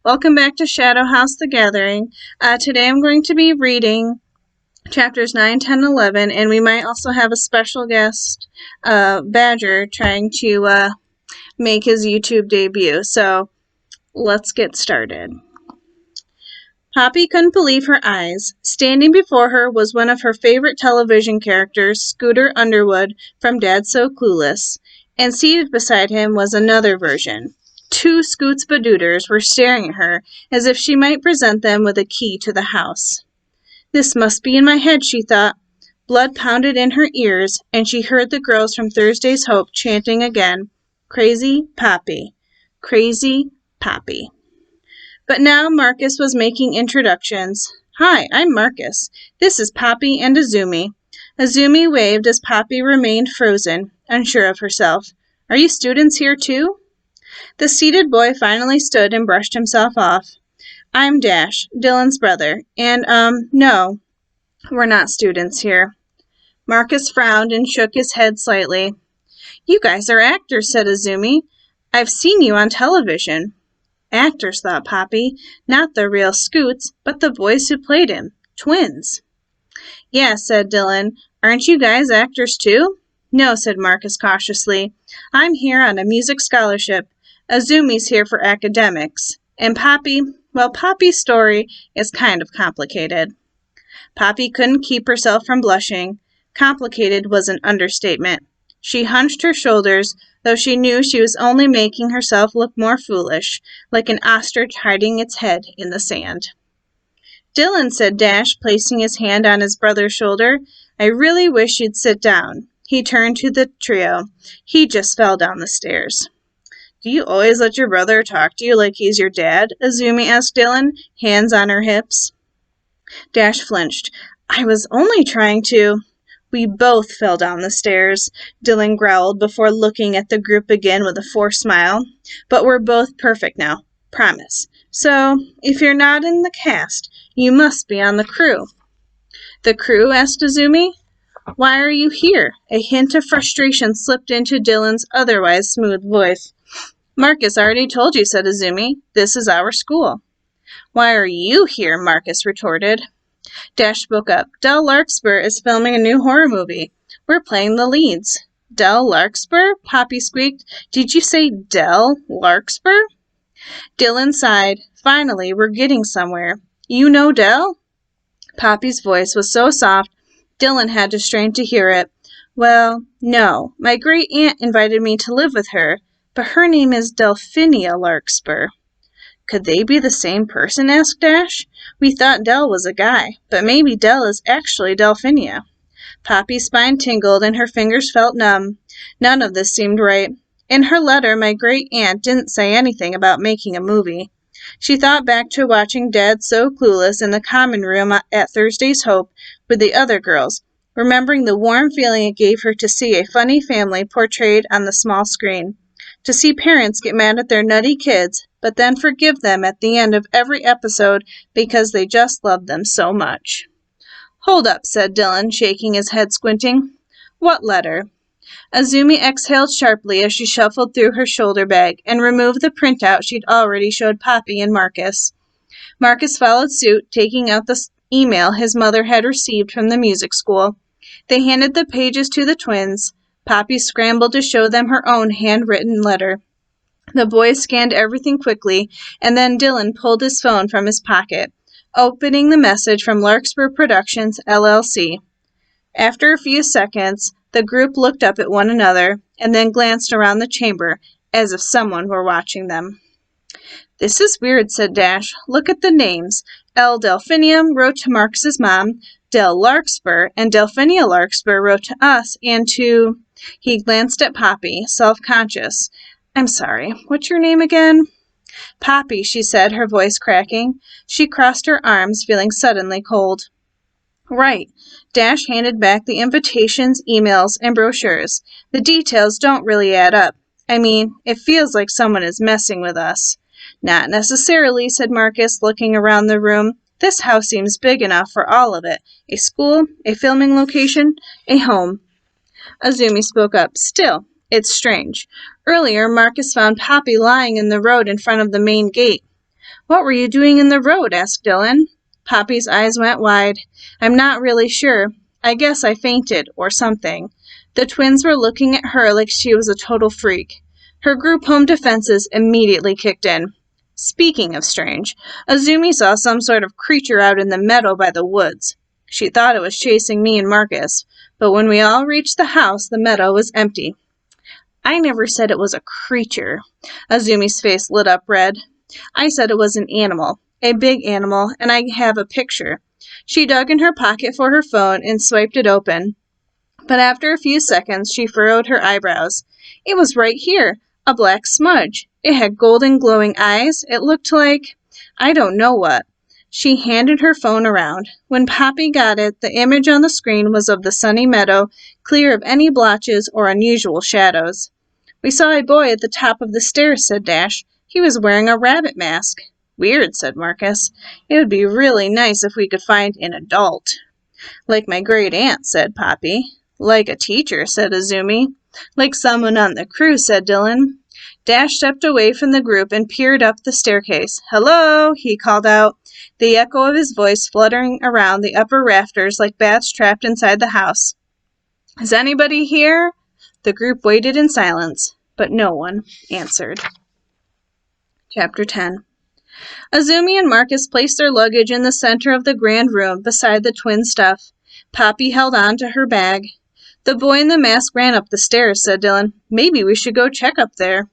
Welcome back to Shadow House The Gathering. Today I'm going to be reading chapters 9, 10, 11, and we might also have a special guest, Badger, trying to make his YouTube debut. So let's get started. Poppy couldn't believe her eyes. Standing before her was one of her favorite television characters, Scooter Underwood from Dad's So Clueless, and seated beside him was another version. Two Scoots Badooters were staring at her as if she might present them with a key to the house. This must be in my head, she thought. Blood pounded in her ears, and she heard the girls from Thursday's Hope chanting again, "Crazy Poppy, Crazy Poppy." But now Marcus was making introductions. "Hi, I'm Marcus. This is Poppy and Azumi." Azumi waved as Poppy remained frozen, unsure of herself. "Are you students here too?" The seated boy finally stood and brushed himself off. "I'm Dash, Dylan's brother, and, no, we're not students here." Marcus frowned and shook his head slightly. "You guys are actors," said Azumi. "I've seen you on television." Actors, thought Poppy, not the real Scoots, but the boys who played him. Twins. "Yeah," said Dylan. "Aren't you guys actors too?" "No," said Marcus cautiously. "I'm here on a music scholarship. Azumi's here for academics. And Poppy's story is kind of complicated." Poppy couldn't keep herself from blushing. Complicated was an understatement. She hunched her shoulders, though she knew she was only making herself look more foolish, like an ostrich hiding its head in the sand. "Dylan," said Dash, placing his hand on his brother's shoulder, "I really wish you'd sit down." He turned to the trio. "He just fell down the stairs." "Do you always let your brother talk to you like he's your dad?" Azumi asked Dylan, hands on her hips. Dash flinched. "I was only trying to—" "We both fell down the stairs," Dylan growled before looking at the group again with a forced smile. "But we're both perfect now. Promise. So, if you're not in the cast, you must be on the crew." "The crew?" asked Azumi. "Why are you here?" A hint of frustration slipped into Dylan's otherwise smooth voice. "Marcus already told you," said Azumi. "This is our school." "Why are you here?" Marcus retorted. Dash spoke up. "Del Larkspur is filming a new horror movie. We're playing the leads." "Del Larkspur?" Poppy squeaked. "Did you say Del Larkspur?" Dylan sighed. "Finally, we're getting somewhere. You know Del?" Poppy's voice was so soft, Dylan had to strain to hear it. "Well, no. My great-aunt invited me to live with her, but her name is Delphinia Larkspur." "Could they be the same person?" asked Dash. "We thought Del was a guy, but maybe Del is actually Delphinia." Poppy's spine tingled and her fingers felt numb. None of this seemed right. In her letter, my great-aunt didn't say anything about making a movie. She thought back to watching Dad So Clueless in the common room at Thursday's Hope with the other girls, remembering the warm feeling it gave her to see a funny family portrayed on the small screen. To see parents get mad at their nutty kids, but then forgive them at the end of every episode because they just loved them so much. "Hold up," said Dylan, shaking his head, squinting. "What letter?" Azumi exhaled sharply as she shuffled through her shoulder bag and removed the printout she'd already showed Poppy and Marcus. Marcus followed suit, taking out the email his mother had received from the music school. They handed the pages to the twins. Poppy scrambled to show them her own handwritten letter. The boys scanned everything quickly, and then Dylan pulled his phone from his pocket, opening the message from Larkspur Productions, LLC. After a few seconds, the group looked up at one another, and then glanced around the chamber, as if someone were watching them. "This is weird," said Dash. "Look at the names. L. Delphinium wrote to Marcus's mom, Del Larkspur, and Delphinia Larkspur wrote to us and to—" He glanced at Poppy, self-conscious. "I'm sorry, what's your name again?" "Poppy," she said, her voice cracking. She crossed her arms, feeling suddenly cold. "Right." Dash handed back the invitations, emails, and brochures. "The details don't really add up. I mean, it feels like someone is messing with us." "Not necessarily," said Marcus, looking around the room. "This house seems big enough for all of it. A school, a filming location, a home." Azumi spoke up. "Still, it's strange. Earlier, Marcus found Poppy lying in the road in front of the main gate. "What were you doing in the road?" asked Dylan. Poppy's eyes went wide. "I'm not really sure. I guess I fainted, or something." The twins were looking at her like she was a total freak. Her group home defenses immediately kicked in. Speaking of strange, Azumi saw some sort of creature out in the meadow by the woods. She thought it was chasing me and Marcus, but when we all reached the house, the meadow was empty. "I never said it was a creature." Azumi's face lit up red. "I said it was an animal, a big animal, and I have a picture." She dug in her pocket for her phone and swiped it open. But after a few seconds, she furrowed her eyebrows. "It was right here, a black smudge. It had golden glowing eyes. It looked like, I don't know what." She handed her phone around. When Poppy got it, the image on the screen was of the sunny meadow, clear of any blotches or unusual shadows. "We saw a boy at the top of the stairs," said Dash. "He was wearing a rabbit mask." "Weird," said Marcus. "It would be really nice if we could find an adult." "Like my great aunt," said Poppy. "Like a teacher," said Azumi. "Like someone on the crew," said Dylan. Dash stepped away from the group and peered up the staircase. "Hello," he called out, the echo of his voice fluttering around the upper rafters like bats trapped inside the house. "Is anybody here?" The group waited in silence, but no one answered. Chapter 10. Azumi and Marcus placed their luggage in the center of the grand room beside the twin stuff. Poppy held on to her bag. "The boy in the mask ran up the stairs," said Dylan. "Maybe we should go check up there."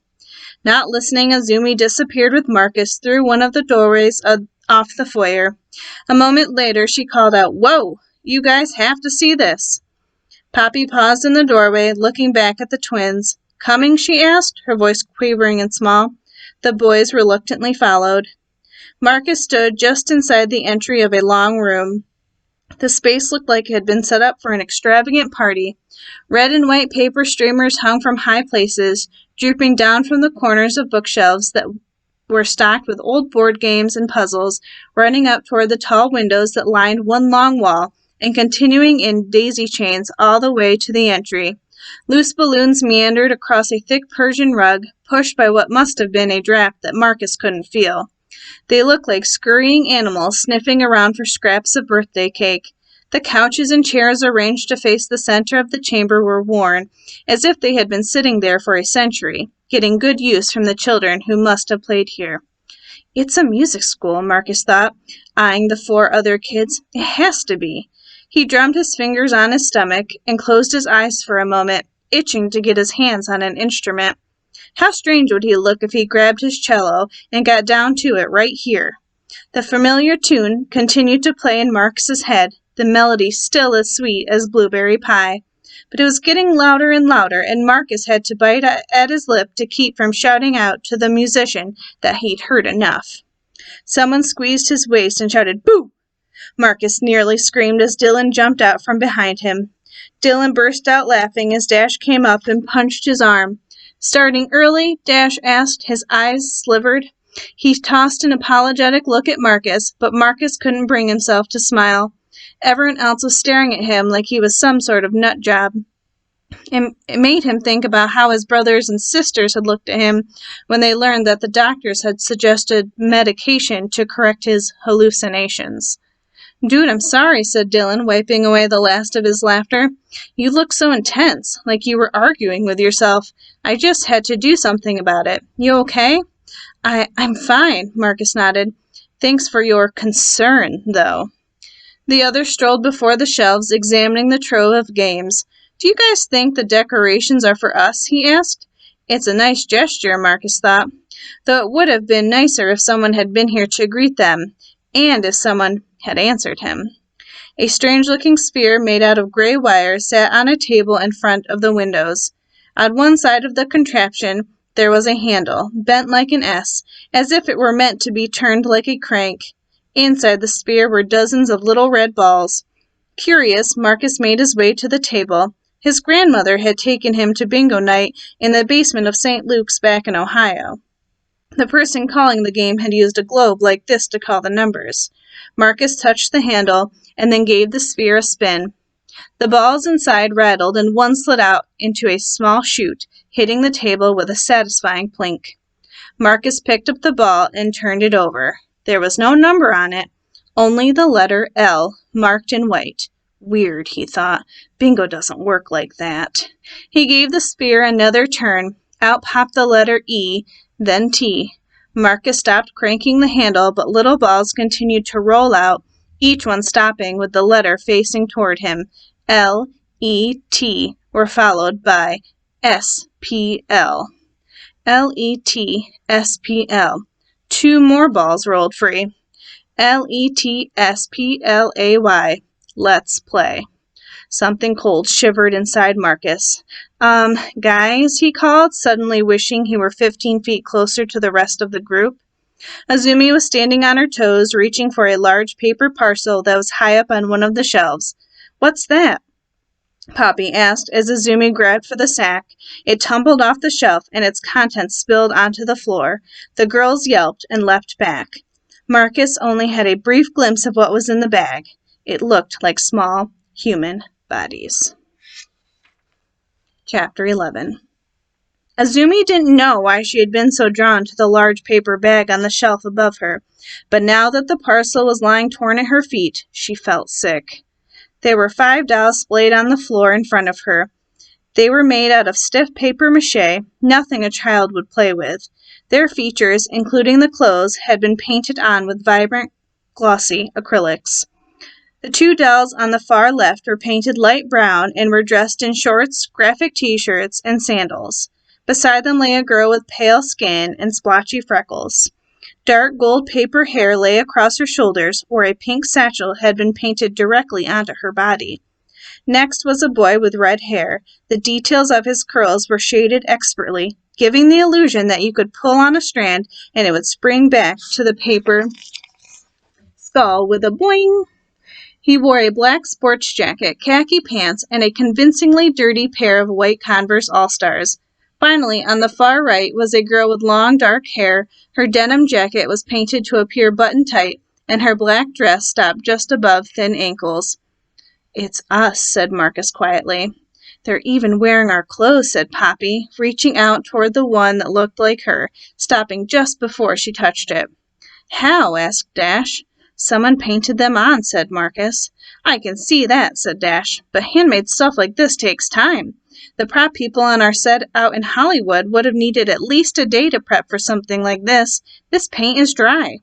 Not listening, Azumi disappeared with Marcus through one of the doorways off the foyer. A moment later, she called out, "Whoa! You guys have to see this." Poppy paused in the doorway, looking back at the twins. "Coming?" she asked, her voice quavering and small. The boys reluctantly followed. Marcus stood just inside the entry of a long room. The space looked like it had been set up for an extravagant party. Red and white paper streamers hung from high places, drooping down from the corners of bookshelves that were stocked with old board games and puzzles, running up toward the tall windows that lined one long wall, and continuing in daisy chains all the way to the entry. Loose balloons meandered across a thick Persian rug, pushed by what must have been a draft that Marcus couldn't feel. They looked like scurrying animals sniffing around for scraps of birthday cake. The couches and chairs arranged to face the center of the chamber were worn, as if they had been sitting there for a century, getting good use from the children who must have played here. "It's a music school," Marcus thought, eyeing the 4 other kids. "It has to be." He drummed his fingers on his stomach and closed his eyes for a moment, itching to get his hands on an instrument. How strange would he look if he grabbed his cello and got down to it right here? The familiar tune continued to play in Marcus's head, the melody still as sweet as blueberry pie. But it was getting louder and louder, and Marcus had to bite at his lip to keep from shouting out to the musician that he'd heard enough. Someone squeezed his waist and shouted, "Boo!" Marcus nearly screamed as Dylan jumped out from behind him. Dylan burst out laughing as Dash came up and punched his arm. "Starting early?" Dash asked, his eyes slivered. He tossed an apologetic look at Marcus, but Marcus couldn't bring himself to smile. Everyone else was staring at him like he was some sort of nut job. It made him think about how his brothers and sisters had looked at him when they learned that the doctors had suggested medication to correct his hallucinations. "Dude, I'm sorry," said Dylan, wiping away the last of his laughter. "You look so intense, like you were arguing with yourself. I just had to do something about it. You okay?" I'm fine," Marcus nodded. "Thanks for your concern, though." The others strolled before the shelves, examining the trove of games. "Do you guys think the decorations are for us?" he asked. It's a nice gesture, Marcus thought, though it would have been nicer if someone had been here to greet them, and if someone had answered him. A strange-looking sphere made out of gray wire sat on a table in front of the windows. On one side of the contraption, there was a handle, bent like an S, as if it were meant to be turned like a crank. Inside the sphere were dozens of little red balls. Curious, Marcus made his way to the table. His grandmother had taken him to bingo night in the basement of St. Luke's back in Ohio. The person calling the game had used a globe like this to call the numbers. Marcus touched the handle and then gave the sphere a spin. The balls inside rattled and one slid out into a small chute, hitting the table with a satisfying plink. Marcus picked up the ball and turned it over. There was no number on it, only the letter L marked in white. Weird, he thought. Bingo doesn't work like that. He gave the spear another turn. Out popped the letter E, then T. Marcus stopped cranking the handle, but little balls continued to roll out, each one stopping with the letter facing toward him. L, E, T were followed by S, P, L. L, E, T, S, P, L. 2 more balls rolled free. L, E, T, S, P, L, A, Y. Let's play. Something cold shivered inside Marcus. Guys, he called, suddenly wishing he were 15 feet closer to the rest of the group. Azumi was standing on her toes, reaching for a large paper parcel that was high up on one of the shelves. What's that? Poppy asked as Azumi grabbed for the sack. It tumbled off the shelf, and its contents spilled onto the floor. The girls yelped and leapt back. Marcus only had a brief glimpse of what was in the bag. It looked like small human bodies. Chapter 11. Azumi didn't know why she had been so drawn to the large paper bag on the shelf above her, but now that the parcel was lying torn at her feet, she felt sick. There were 5 dolls splayed on the floor in front of her. They were made out of stiff paper mache, nothing a child would play with. Their features, including the clothes, had been painted on with vibrant, glossy acrylics. The 2 dolls on the far left were painted light brown and were dressed in shorts, graphic t-shirts, and sandals. Beside them lay a girl with pale skin and splotchy freckles. Dark gold paper hair lay across her shoulders, where a pink satchel had been painted directly onto her body. Next was a boy with red hair. The details of his curls were shaded expertly, giving the illusion that you could pull on a strand and it would spring back to the paper skull with a boing. He wore a black sports jacket, khaki pants, and a convincingly dirty pair of white Converse All-Stars. Finally, on the far right was a girl with long, dark hair. Her denim jacket was painted to appear button-tight, and her black dress stopped just above thin ankles. It's us, said Marcus quietly. They're even wearing our clothes, said Poppy, reaching out toward the one that looked like her, stopping just before she touched it. How? Asked Dash. Someone painted them on, said Marcus. I can see that, said Dash, but handmade stuff like this takes time. The prop people on our set out in Hollywood would have needed at least a day to prep for something like this. This paint is dry.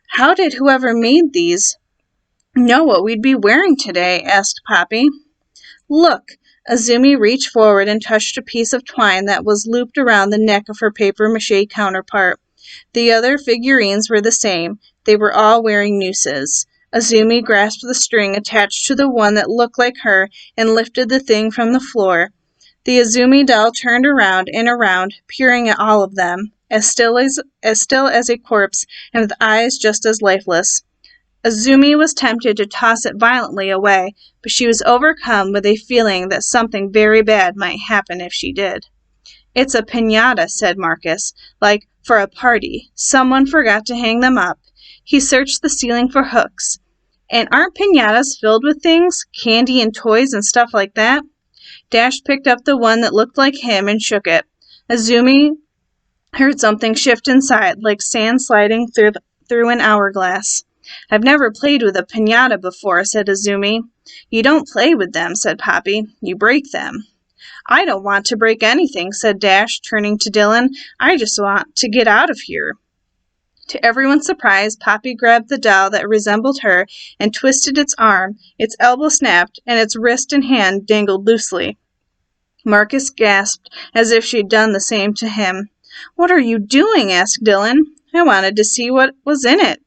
How did whoever made these know what we'd be wearing today? Asked Poppy. Look. Azumi reached forward and touched a piece of twine that was looped around the neck of her papier-mâché counterpart. The other figurines were the same. They were all wearing nooses. Azumi grasped the string attached to the one that looked like her and lifted the thing from the floor. The Azumi doll turned around and around, peering at all of them, as still as a corpse and with eyes just as lifeless. Azumi was tempted to toss it violently away, but she was overcome with a feeling that something very bad might happen if she did. It's a piñata, said Marcus, like for a party. Someone forgot to hang them up. He searched the ceiling for hooks. And aren't piñatas filled with things? Candy and toys and stuff like that? Dash picked up the one that looked like him and shook it. Azumi heard something shift inside, like sand sliding through an hourglass. I've never played with a piñata before, said Azumi. You don't play with them, said Poppy. You break them. I don't want to break anything, said Dash, turning to Dylan. I just want to get out of here. To everyone's surprise, Poppy grabbed the doll that resembled her and twisted its arm. Its elbow snapped, and its wrist and hand dangled loosely. Marcus gasped, as if she'd done the same to him. What are you doing? Asked Dylan. I wanted to see what was in it.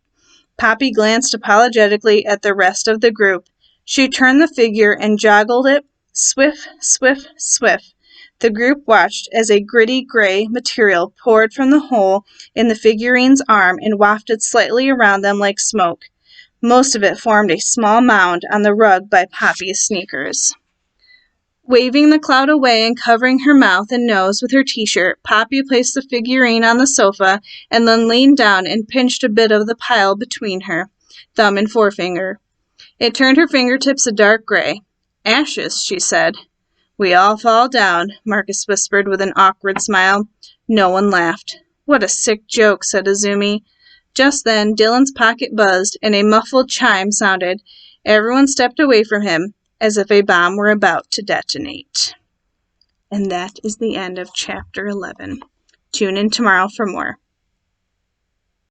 Poppy glanced apologetically at the rest of the group. She turned the figure and joggled it. Swift, swift, swift. The group watched as a gritty gray material poured from the hole in the figurine's arm and wafted slightly around them like smoke. Most of it formed a small mound on the rug by Poppy's sneakers. Waving the cloud away and covering her mouth and nose with her t-shirt, Poppy placed the figurine on the sofa and then leaned down and pinched a bit of the pile between her thumb and forefinger. It turned her fingertips a dark gray. Ashes, she said. We all fall down, Marcus whispered with an awkward smile. No one laughed. What a sick joke, said Azumi. Just then, Dylan's pocket buzzed, and a muffled chime sounded. Everyone stepped away from him, as if a bomb were about to detonate. And that is the end of Chapter 11. Tune in tomorrow for more.